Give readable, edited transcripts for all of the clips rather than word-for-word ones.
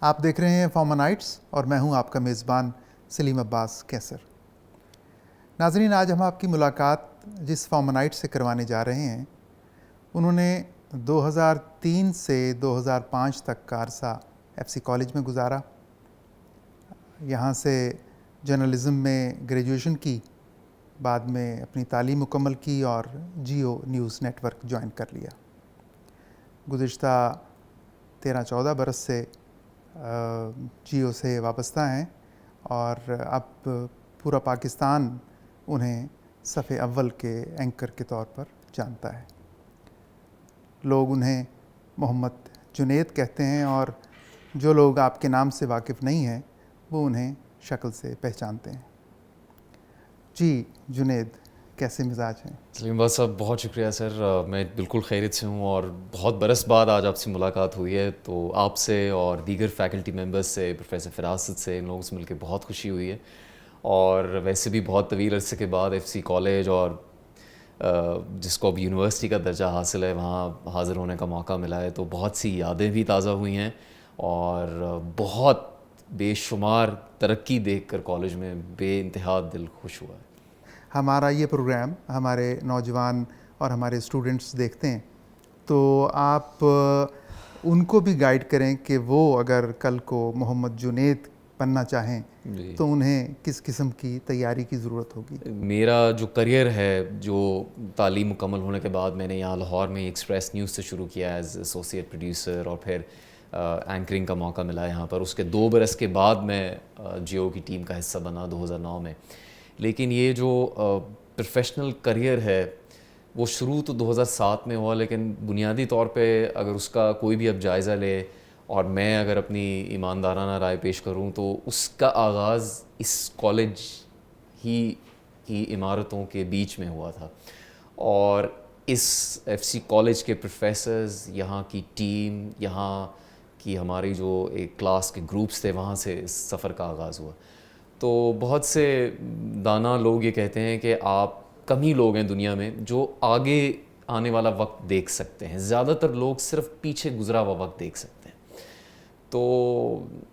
آپ دیکھ رہے ہیں فارمانائٹس اور میں ہوں آپ کا میزبان سلیم عباس کیسر۔ ناظرین، آج ہم آپ کی ملاقات جس فارمانائٹ سے کروانے جا رہے ہیں انہوں نے 2003 سے 2005 تک کا عرصہ ایف سی کالج میں گزارا، یہاں سے جرنلزم میں گریجویشن کی، بعد میں اپنی تعلیم مکمل کی اور Geo news network join کر لیا۔ گزشتہ 13-14 برس سے جیو سے وابستہ ہیں اور اب پورا پاکستان انہیں صفحے اول کے اینکر کے طور پر جانتا ہے۔ لوگ انہیں محمد جنید کہتے ہیں اور جو لوگ آپ کے نام سے واقف نہیں ہیں وہ انہیں شکل سے پہچانتے ہیں۔ جی جنید، کیسے مزاج ہیں؟ سلیم بھائی صاحب بہت شکریہ سر، میں بالکل خیریت سے ہوں اور بہت برس بعد آج آپ سے ملاقات ہوئی ہے، تو آپ سے اور دیگر فیکلٹی ممبرس سے، پروفیسر فراست سے، ان لوگوں سے مل کے بہت خوشی ہوئی ہے، اور ویسے بھی بہت طویل عرصے کے بعد ایف سی کالج اور جس کو اب یونیورسٹی کا درجہ حاصل ہے وہاں حاضر ہونے کا موقع ملا ہے، تو بہت سی یادیں بھی تازہ ہوئی ہیں اور بہت بے شمار ترقی دیکھ کر کالج میں بے انتہا دل خوش ہوا ہے۔ ہمارا یہ پروگرام ہمارے نوجوان اور ہمارے اسٹوڈنٹس دیکھتے ہیں، تو آپ ان کو بھی گائیڈ کریں کہ وہ اگر کل کو محمد جنید بننا چاہیں جی، تو انہیں کس قسم کی تیاری کی ضرورت ہوگی؟ میرا جو کریئر ہے، جو تعلیم مکمل ہونے کے بعد میں نے یہاں لاہور میں ایکسپریس نیوز سے شروع کیا ایز ایسوسیٹ پروڈیوسر، اور پھر اینکرنگ کا موقع ملا یہاں پر۔ اس کے 2 برس کے بعد میں جیو کی ٹیم کا حصہ بنا 2009 میں۔ لیکن یہ جو پروفیشنل کریئر ہے وہ شروع تو 2007 میں ہوا، لیکن بنیادی طور پہ اگر اس کا کوئی بھی اب جائزہ لے اور میں اگر اپنی ایماندارانہ رائے پیش کروں تو اس کا آغاز اس کالج ہی کی عمارتوں کے بیچ میں ہوا تھا، اور اس ایف سی کالج کے پروفیسرز، یہاں کی ٹیم، یہاں کی ہماری جو ایک کلاس کے گروپس تھے، وہاں سے اس سفر کا آغاز ہوا۔ تو بہت سے دانا لوگ یہ کہتے ہیں کہ آپ کم ہی لوگ ہیں دنیا میں جو آگے آنے والا وقت دیکھ سکتے ہیں، زیادہ تر لوگ صرف پیچھے گزرا ہوا وقت دیکھ سکتے ہیں۔ تو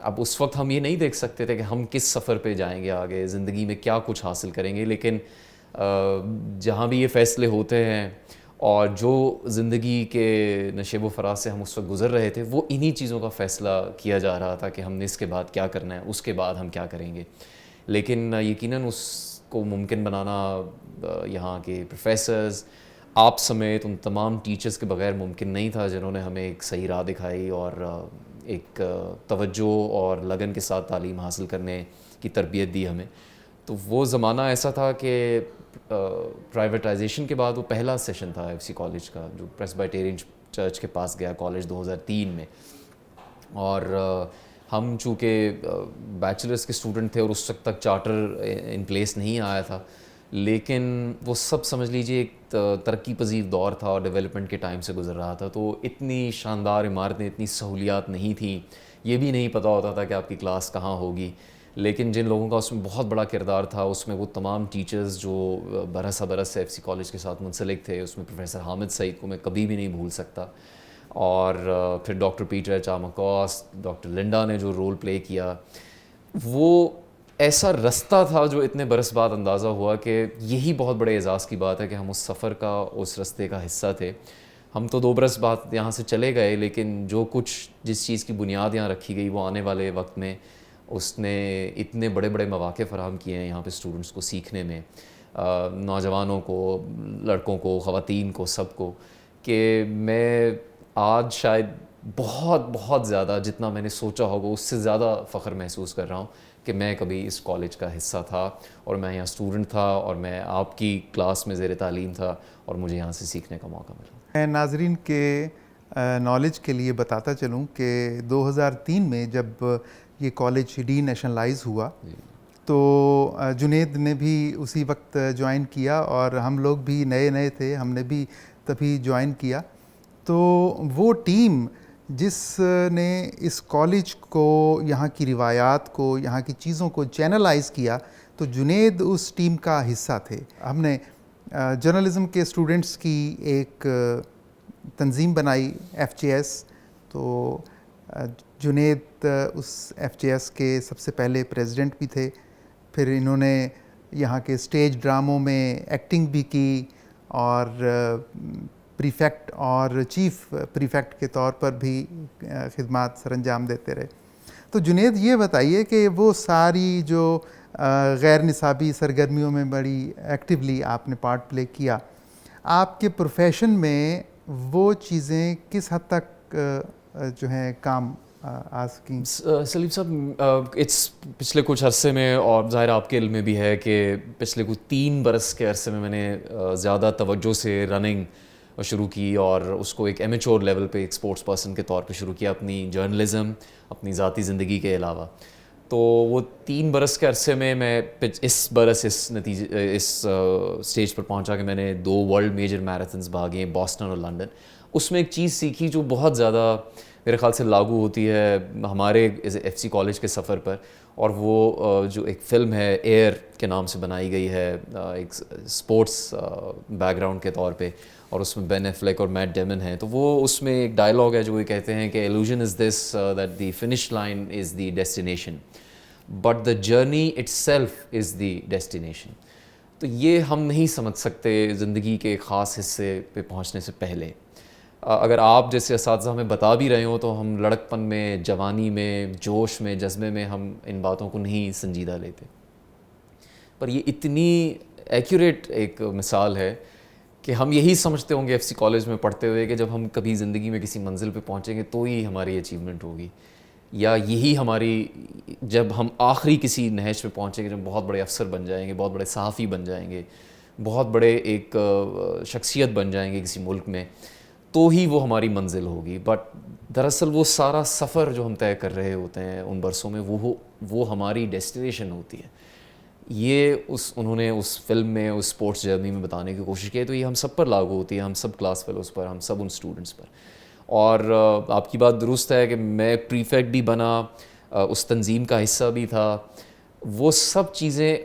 اب اس وقت ہم یہ نہیں دیکھ سکتے تھے کہ ہم کس سفر پہ جائیں گے، آگے زندگی میں کیا کچھ حاصل کریں گے، لیکن جہاں بھی یہ فیصلے ہوتے ہیں اور جو زندگی کے نشیب و فراز سے ہم اس وقت گزر رہے تھے، وہ انہی چیزوں کا فیصلہ کیا جا رہا تھا کہ ہم نے اس کے بعد کیا کرنا ہے، اس کے بعد ہم کیا کریں گے۔ لیکن یقیناً اس کو ممکن بنانا یہاں کے پروفیسرز، آپ سمیت ان تمام ٹیچرز کے بغیر ممکن نہیں تھا، جنہوں نے ہمیں ایک صحیح راہ دکھائی اور ایک توجہ اور لگن کے ساتھ تعلیم حاصل کرنے کی تربیت دی ہمیں۔ تو وہ زمانہ ایسا تھا کہ پرائیویٹائزیشن کے بعد وہ پہلا سیشن تھا ایف سی کالج کا، جو پریسبائٹیرین چرچ کے پاس گیا کالج 2003 میں، اور ہم چونکہ بیچلرس کے اسٹوڈنٹ تھے اور اس وقت تک چارٹر ان پلیس نہیں آیا تھا، لیکن وہ سب سمجھ لیجیے ایک ترقی پذیر دور تھا اور ڈیولپمنٹ کے ٹائم سے گزر رہا تھا، تو اتنی شاندار عمارتیں، اتنی سہولیات نہیں تھیں، یہ بھی نہیں پتہ ہوتا تھا کہ آپ کی کلاس کہاں ہوگی۔ لیکن جن لوگوں کا اس میں بہت بڑا کردار تھا، اس میں وہ تمام ٹیچرز جو برس برس ایف سی کالج کے ساتھ منسلک تھے، اس میں پروفیسر حامد سعید کو میں کبھی بھی نہیں بھول سکتا، اور پھر ڈاکٹر پیٹر چامکوس، ڈاکٹر لنڈا نے جو رول پلے کیا، وہ ایسا رستہ تھا جو اتنے برس بعد اندازہ ہوا کہ یہی بہت بڑے اعزاز کی بات ہے کہ ہم اس سفر کا، اس رستے کا حصہ تھے۔ ہم تو 2 برس بعد یہاں سے چلے گئے، لیکن جو کچھ جس چیز کی بنیاد یہاں رکھی گئی وہ آنے والے وقت میں اس نے اتنے بڑے بڑے مواقع فراہم کیے ہیں یہاں پہ اسٹوڈنٹس کو سیکھنے میں، نوجوانوں کو، لڑکوں کو، خواتین کو، سب کو، کہ میں آج شاید بہت بہت زیادہ، جتنا میں نے سوچا ہوگا اس سے زیادہ فخر محسوس کر رہا ہوں کہ میں کبھی اس کالج کا حصہ تھا اور میں یہاں اسٹوڈنٹ تھا اور میں آپ کی کلاس میں زیر تعلیم تھا اور مجھے یہاں سے سیکھنے کا موقع ملا۔ میں ناظرین کے نالج کے لیے بتاتا چلوں کہ 2003 میں جب یہ کالج ڈی نیشنلائز ہوا تو جنید نے بھی اسی وقت جوائن کیا اور ہم لوگ بھی نئے نئے تھے، ہم نے بھی تبھی جوائن کیا۔ تو وہ ٹیم جس نے اس کالج کو، یہاں کی روایات کو، یہاں کی چیزوں کو چینلائز کیا، تو جنید اس ٹیم کا حصہ تھے۔ ہم نے جرنلزم کے اسٹوڈنٹس کی ایک تنظیم بنائی، ایف جے ایس، تو جنید اس FJS کے سب سے پہلے پریزیڈنٹ بھی تھے، پھر انہوں نے یہاں کے اسٹیج ڈراموں میں ایکٹنگ بھی کی اور پریفیکٹ اور چیف پریفیکٹ کے طور پر بھی خدمات سر انجام دیتے رہے. تو جنید یہ بتائیے کہ وہ ساری جو غیر نصابی سرگرمیوں میں بڑی ایکٹیولی آپ نے پارٹ پلے کیا، آپ کے پروفیشن میں وہ چیزیں کس حد تک جو ہیں کام آ سکیں؟ سلیم صاحب، پچھلے کچھ عرصے میں، اور ظاہر آپ کے علم میں بھی ہے کہ پچھلے کچھ 3 برس کے عرصے میں نے زیادہ توجہ سے رننگ شروع کی، اور اس کو ایک ایمیچور لیول پہ ایک اسپورٹس پرسن کے طور پہ شروع کیا، اپنی جرنلزم، اپنی ذاتی زندگی کے علاوہ. تو وہ 3 برس کے عرصے میں اس برس اس اسٹیج پر پہنچا کہ میں نے 2 ورلڈ میجر میراتھنز بھاگے، بوسٹن اور لنڈن. اس میں ایک چیز سیکھی جو بہت زیادہ میرے خیال سے لاگو ہوتی ہے ہمارے FC کالج کے سفر پر، اور وہ جو ایک فلم ہے ایئر کے نام سے بنائی گئی ہے، ایک اسپورٹس بیک گراؤنڈ کے طور پہ، اور اس میں بین ایفلیک اور میٹ ڈیمن ہیں. تو وہ اس میں ایک ڈائلاگ ہے جو یہ کہتے ہیں کہ illusion is this that the finish line is the destination but the journey itself is the destination. تو یہ ہم نہیں سمجھ سکتے زندگی کے ایک خاص حصے پہ پہنچنے سے پہلے. اگر آپ جیسے اساتذہ ہمیں بتا بھی رہے ہوں تو ہم لڑکپن میں، جوانی میں، جوش میں، جذبے میں ہم ان باتوں کو نہیں سنجیدہ لیتے. پر یہ اتنی ایکوریٹ ایک مثال ہے کہ ہم یہی سمجھتے ہوں گے FC کالج میں پڑھتے ہوئے کہ جب ہم کبھی زندگی میں کسی منزل پہ پہنچیں گے تو ہی ہماری اچیومنٹ ہوگی، یا یہی ہماری، جب ہم آخری کسی نہج پہ پہنچیں گے، جب بہت بڑے افسر بن جائیں گے، بہت بڑے صحافی بن جائیں گے، بہت بڑے ایک شخصیت بن جائیں گے کسی ملک میں، تو ہی وہ ہماری منزل ہوگی. بٹ دراصل وہ سارا سفر جو ہم طے کر رہے ہوتے ہیں ان برسوں میں، وہ ہماری ڈیسٹینیشن ہوتی ہے. یہ انہوں نے اس فلم میں، اس اسپورٹس جرنی میں بتانے کی کوشش کی ہے. تو یہ ہم سب پر لاگو ہوتی ہے، ہم سب کلاس فیلوز پر، ہم سب ان اسٹوڈنٹس پر. اور آپ کی بات درست ہے کہ میں پریفیکٹ بھی بنا، اس تنظیم کا حصہ بھی تھا. وہ سب چیزیں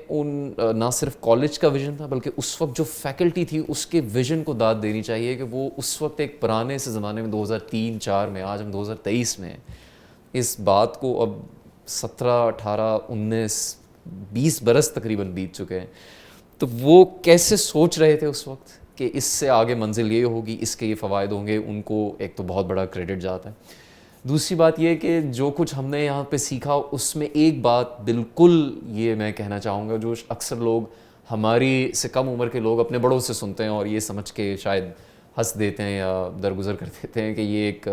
نہ صرف کالج کا ویژن تھا بلکہ اس وقت جو فیکلٹی تھی اس کے ویژن کو داد دینی چاہیے کہ وہ اس وقت ایک پرانے سے زمانے میں 2003-04 میں، آج ہم 2023 میں اس بات کو، اب 17، 18، 19، 20 برس تقریباً بیت چکے ہیں. تو وہ کیسے سوچ رہے تھے اس وقت کہ اس سے آگے منزل یہ ہوگی، اس کے یہ فوائد ہوں گے، ان کو ایک تو بہت بڑا کریڈٹ جاتا ہے. دوسری بات یہ کہ جو کچھ ہم نے یہاں پہ سیکھا اس میں ایک بات بالکل یہ میں کہنا چاہوں گا جو اکثر لوگ، ہماری سے کم عمر کے لوگ اپنے بڑوں سے سنتے ہیں اور یہ سمجھ کے شاید ہنس دیتے ہیں یا درگزر کر دیتے ہیں کہ یہ ایک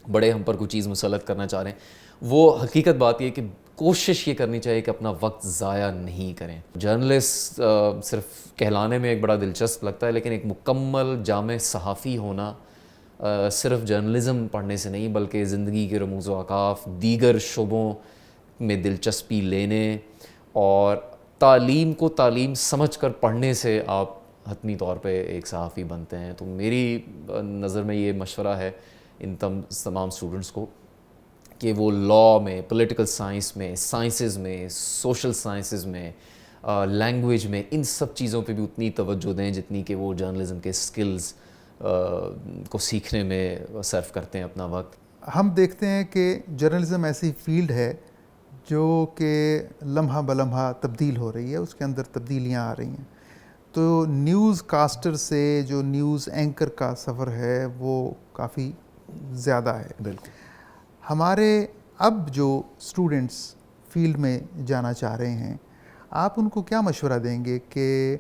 بڑے ہم پر کوئی چیز مسلط کرنا چاہ رہے ہیں. وہ حقیقت بات یہ کہ کوشش یہ کرنی چاہیے کہ اپنا وقت ضائع نہیں کریں. جرنلسٹ صرف کہلانے میں ایک بڑا دلچسپ لگتا ہے، لیکن ایک مکمل جامع صحافی ہونا صرف جرنلزم پڑھنے سے نہیں بلکہ زندگی کے رموز و اہداف، دیگر شعبوں میں دلچسپی لینے اور تعلیم کو تعلیم سمجھ کر پڑھنے سے آپ حتمی طور پہ ایک صحافی بنتے ہیں. تو میری نظر میں یہ مشورہ ہے ان تمام اسٹوڈنٹس کو کہ وہ لاء میں، پولیٹیکل سائنس میں، سائنسز میں، سوشل سائنسز میں، لینگویج میں، ان سب چیزوں پہ بھی اتنی توجہ دیں جتنی کہ وہ جرنلزم کے سکلز کو سیکھنے میں صرف کرتے ہیں اپنا وقت. ہم دیکھتے ہیں کہ جرنلزم ایسی فیلڈ ہے جو کہ لمحہ بلمحہ تبدیل ہو رہی ہے، اس کے اندر تبدیلیاں آ رہی ہیں. تو نیوز کاسٹر سے جو نیوز اینکر کا سفر ہے وہ کافی زیادہ ہے. بالکل. ہمارے اب جو اسٹوڈنٹس فیلڈ میں جانا چاہ رہے ہیں، آپ ان کو کیا مشورہ دیں گے کہ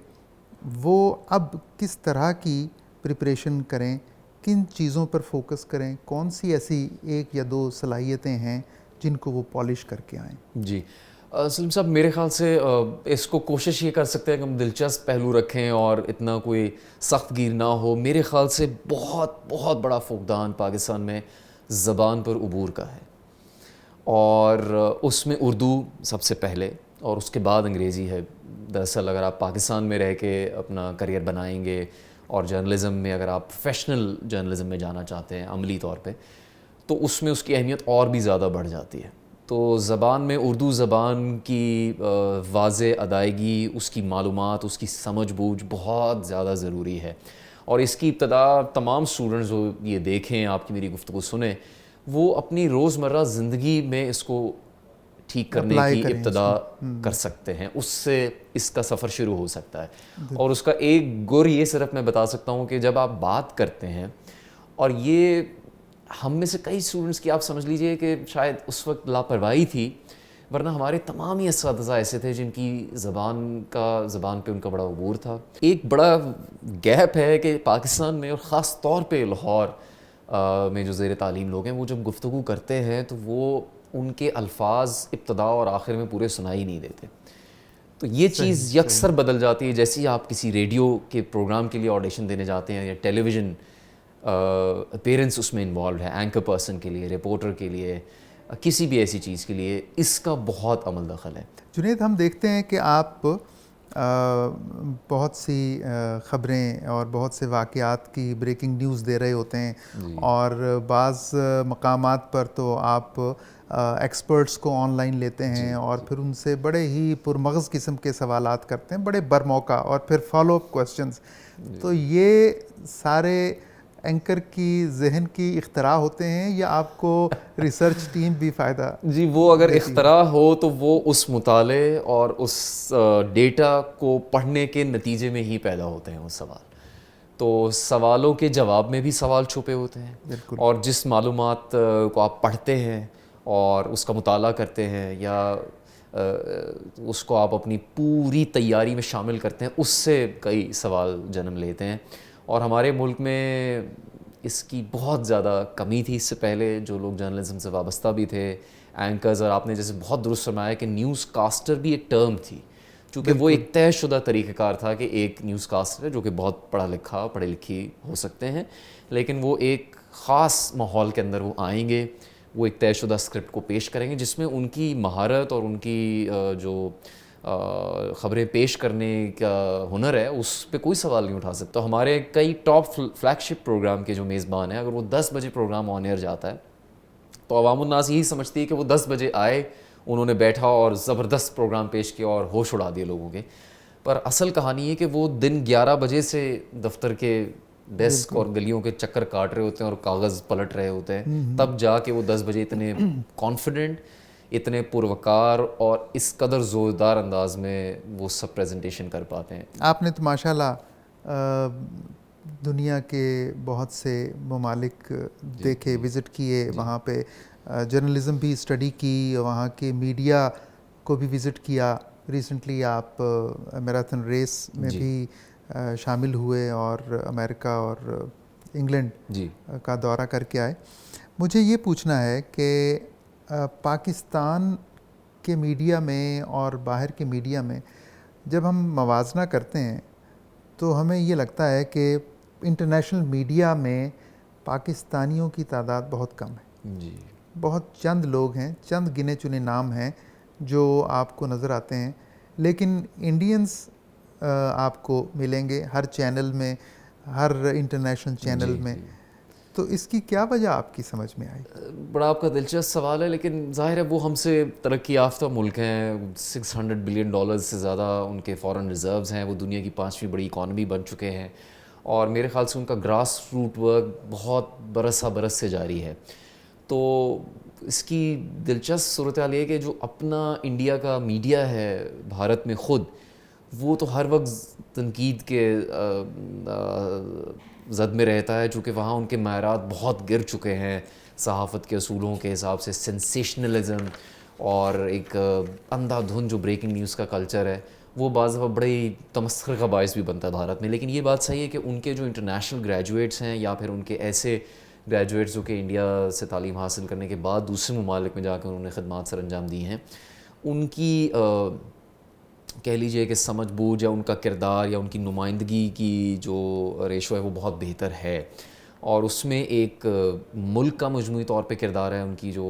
وہ اب کس طرح کی پریپریشن کریں، کن چیزوں پر فوکس کریں، کون سی ایسی 1 یا 2 صلاحیتیں ہیں جن کو وہ پالش کر کے آئیں؟ جی سلیم صاحب، میرے خیال سے اس کو کوشش یہ کر سکتے ہیں کہ ہم دلچسپ پہلو رکھیں اور اتنا کوئی سخت گیر نہ ہو. میرے خیال سے بہت بہت بڑا فقدان پاکستان میں زبان پر عبور کا ہے، اور اس میں اردو سب سے پہلے اور اس کے بعد انگریزی ہے. دراصل اگر آپ پاکستان میں رہ کے اپنا کریئر بنائیں گے اور جرنلزم میں اگر آپ پروفیشنل جرنلزم میں جانا چاہتے ہیں عملی طور پہ، تو اس میں اس کی اہمیت اور بھی زیادہ بڑھ جاتی ہے. تو زبان میں اردو زبان کی واضح ادائیگی، اس کی معلومات، اس کی سمجھ بوجھ بہت زیادہ ضروری ہے. اور اس کی ابتدا تمام اسٹوڈنٹس جو یہ دیکھیں، آپ کی میری گفتگو سنیں، وہ اپنی روزمرہ زندگی میں اس کو ٹھیک کرنے کی ابتدا کر سکتے ہیں. اس سے اس کا سفر شروع ہو سکتا ہے. اور اس کا ایک گر یہ صرف میں بتا سکتا ہوں کہ جب آپ بات کرتے ہیں، اور یہ ہم میں سے کئی اسٹوڈنٹس کی آپ سمجھ لیجئے کہ شاید اس وقت لاپرواہی تھی، ورنہ ہمارے تمام ہی اساتذہ ایسے تھے جن کی زبان پہ ان کا بڑا عبور تھا. ایک بڑا گیپ ہے کہ پاکستان میں، اور خاص طور پہ لاہور میں جو زیر تعلیم لوگ ہیں، وہ جب گفتگو کرتے ہیں تو وہ ان کے الفاظ ابتدا اور آخر میں پورے سنائی نہیں دیتے. تو یہ چیز یکسر بدل جاتی ہے جیسے ہی آپ کسی ریڈیو کے پروگرام کے لیے آڈیشن دینے جاتے ہیں، یا ٹیلی ویژن اپیرنس اس میں انوالوڈ ہے، اینکر پرسن کے لیے، رپورٹر کے لیے، کسی بھی ایسی چیز کے لیے اس کا بہت عمل دخل ہے. جنید، ہم دیکھتے ہیں کہ آپ بہت سی خبریں اور بہت سے واقعات کی بریکنگ نیوز دے رہے ہوتے ہیں، اور بعض مقامات پر تو آپ ایکسپرٹس کو آن لائن لیتے ہیں اور پھر ان سے بڑے ہی پرمغز قسم کے سوالات کرتے ہیں، بڑے برموقع، اور پھر فالو اپ کوسچنز. تو یہ سارے اینکر کی ذہن کی اختراع ہوتے ہیں یا آپ کو ریسرچ ٹیم بھی فائدہ؟ جی، وہ اگر اختراع ہو تو وہ اس مطالعے اور اس ڈیٹا کو پڑھنے کے نتیجے میں ہی پیدا ہوتے ہیں وہ سوال. تو سوالوں کے جواب میں بھی سوال چھپے ہوتے ہیں، اور جس معلومات کو آپ پڑھتے ہیں اور اس کا مطالعہ کرتے ہیں، یا اس کو آپ اپنی پوری تیاری میں شامل کرتے ہیں، اس سے کئی سوال جنم لیتے ہیں. اور ہمارے ملک میں اس کی بہت زیادہ کمی تھی اس سے پہلے. جو لوگ جرنلزم سے وابستہ بھی تھے، اینکرز، اور آپ نے جیسے بہت درست فرمایا کہ نیوز کاسٹر بھی ایک ٹرم تھی، چونکہ وہ ایک طے شدہ طریقہ کار تھا کہ ایک نیوز کاسٹر ہے جو کہ بہت پڑھے لکھی ہو سکتے ہیں، لیکن وہ ایک خاص ماحول کے اندر وہ آئیں گے، وہ ایک طے شدہ اسکرپٹ کو پیش کریں گے جس میں ان کی مہارت اور ان کی جو خبریں پیش کرنے کا ہنر ہے اس پہ کوئی سوال نہیں اٹھا سکتا. ہمارے کئی ٹاپ فلیگ شپ پروگرام کے جو میزبان ہیں، اگر وہ 10 بجے پروگرام آن ایئر جاتا ہے تو عوام الناس یہی سمجھتی ہے کہ وہ 10 بجے آئے، انہوں نے بیٹھا اور زبردست پروگرام پیش کیا اور ہوش اڑا دیے لوگوں کے. پر اصل کہانی یہ کہ وہ دن 11 بجے سے دفتر کے ڈیسک اور گلیوں کے چکر کاٹ رہے ہوتے ہیں اور کاغذ پلٹ رہے ہوتے ہیں، تب جا کے وہ 10 بجے اتنے کانفیڈنٹ، اتنے پروکار اور اس قدر زوردار انداز میں وہ سب پریزنٹیشن کر پاتے ہیں. آپ نے تو ماشاءاللہ دنیا کے بہت سے ممالک دیکھے، وزٹ کیے، وہاں پہ جرنلزم بھی اسٹڈی کی، وہاں کے میڈیا کو بھی وزٹ کیا. ریسنٹلی آپ میراتھن ریس میں بھی شامل ہوئے اور امریکہ اور انگلینڈ کا دورہ کر کے آئے. مجھے یہ پوچھنا ہے کہ پاکستان کے میڈیا میں اور باہر کے میڈیا میں جب ہم موازنہ کرتے ہیں تو ہمیں یہ لگتا ہے کہ انٹرنیشنل میڈیا میں پاکستانیوں کی تعداد بہت کم ہے. بہت چند لوگ ہیں، چند گنے چنے نام ہیں جو آپ کو نظر آتے ہیں، لیکن انڈینز آپ کو ملیں گے ہر چینل میں، ہر انٹرنیشنل چینل میں. تو اس کی کیا وجہ آپ کی سمجھ میں آئی؟ بڑا آپ کا دلچسپ سوال ہے، لیکن ظاہر ہے وہ ہم سے ترقی یافتہ ملک ہیں. $600 بلین سے زیادہ ان کے فارن ریزروز ہیں، وہ دنیا کی 5ویں بڑی اکانومی بن چکے ہیں، اور میرے خیال سے ان کا گراس روٹ ورک بہت برس سے جاری ہے. تو اس کی دلچسپ صورتحال یہ کہ جو اپنا انڈیا کا میڈیا ہے بھارت میں خود، وہ تو ہر وقت تنقید کے زد میں رہتا ہے، چونکہ وہاں ان کے معیارات بہت گر چکے ہیں صحافت کے اصولوں کے حساب سے. سینسیشنلزم اور ایک اندھا دھن جو بریکنگ نیوز کا کلچر ہے، وہ بعض دفعہ بڑے تمسخر کا باعث بھی بنتا ہے بھارت میں. لیکن یہ بات صحیح ہے کہ ان کے جو انٹرنیشنل گریجویٹس ہیں، یا پھر ان کے ایسے گریجویٹس جو کہ انڈیا سے تعلیم حاصل کرنے کے بعد دوسرے ممالک میں جا کے انہوں نے خدمات سر انجام دی ہیں، ان کی کہہ لیجئے کہ سمجھ بوجھ یا ان کا کردار یا ان کی نمائندگی کی جو ریشو ہے وہ بہت بہتر ہے. اور اس میں ایک ملک کا مجموعی طور پہ کردار ہے، ان کی جو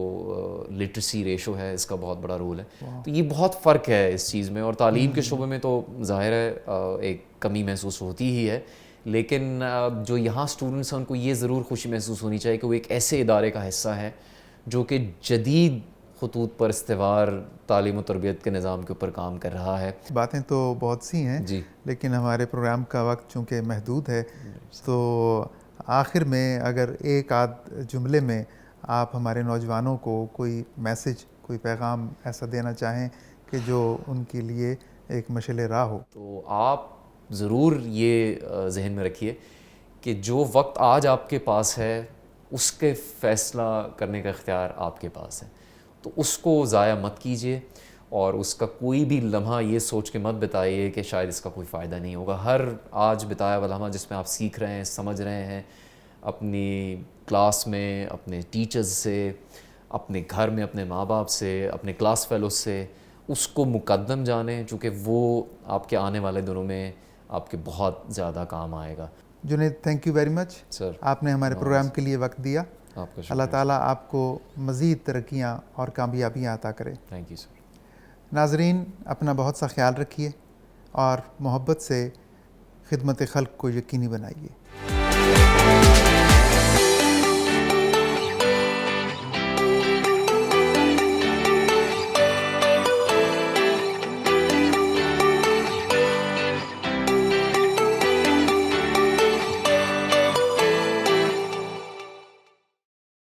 لٹریسی ریشو ہے، اس کا بہت بڑا رول ہے. تو یہ بہت فرق ہے اس چیز میں. اور تعلیم کے شعبے میں تو ظاہر ہے ایک کمی محسوس ہوتی ہی ہے، لیکن جو یہاں اسٹوڈنٹس ہیں ان کو یہ ضرور خوشی محسوس ہونی چاہیے کہ وہ ایک ایسے ادارے کا حصہ ہے جو کہ جدید خطوط پر استوار تعلیم و تربیت کے نظام کے اوپر کام کر رہا ہے. باتیں تو بہت سی ہیں، لیکن ہمارے پروگرام کا وقت چونکہ محدود ہے، تو آخر میں اگر ایک آدھ جملے میں آپ ہمارے نوجوانوں کو کوئی میسج، کوئی پیغام ایسا دینا چاہیں کہ جو ان کے لیے ایک مشعل راہ ہو؟ تو آپ ضرور یہ ذہن میں رکھیے کہ جو وقت آج آپ کے پاس ہے اس کے فیصلہ کرنے کا اختیار آپ کے پاس ہے، تو اس کو ضائع مت کیجیے، اور اس کا کوئی بھی لمحہ یہ سوچ کے مت بتائیے کہ شاید اس کا کوئی فائدہ نہیں ہوگا۔ ہر آج بتایا ہوا لمحہ جس میں آپ سیکھ رہے ہیں، سمجھ رہے ہیں، اپنی کلاس میں اپنے ٹیچرز سے، اپنے گھر میں اپنے ماں باپ سے، اپنے کلاس فیلوز سے، اس کو مقدم جانیں، چونکہ وہ آپ کے آنے والے دنوں میں آپ کے بہت زیادہ کام آئے گا۔ Junaid, thank you very much, sir, آپ نے ہمارے پروگرام کے لیے وقت دیا۔ آپ کا اللہ شکریہ۔ تعالیٰ آپ کو مزید ترقیاں اور کامیابیاں عطا کرے۔ Thank you sir. ناظرین، اپنا بہت سا خیال رکھیے اور محبت سے خدمت خلق کو یقینی بنائیے۔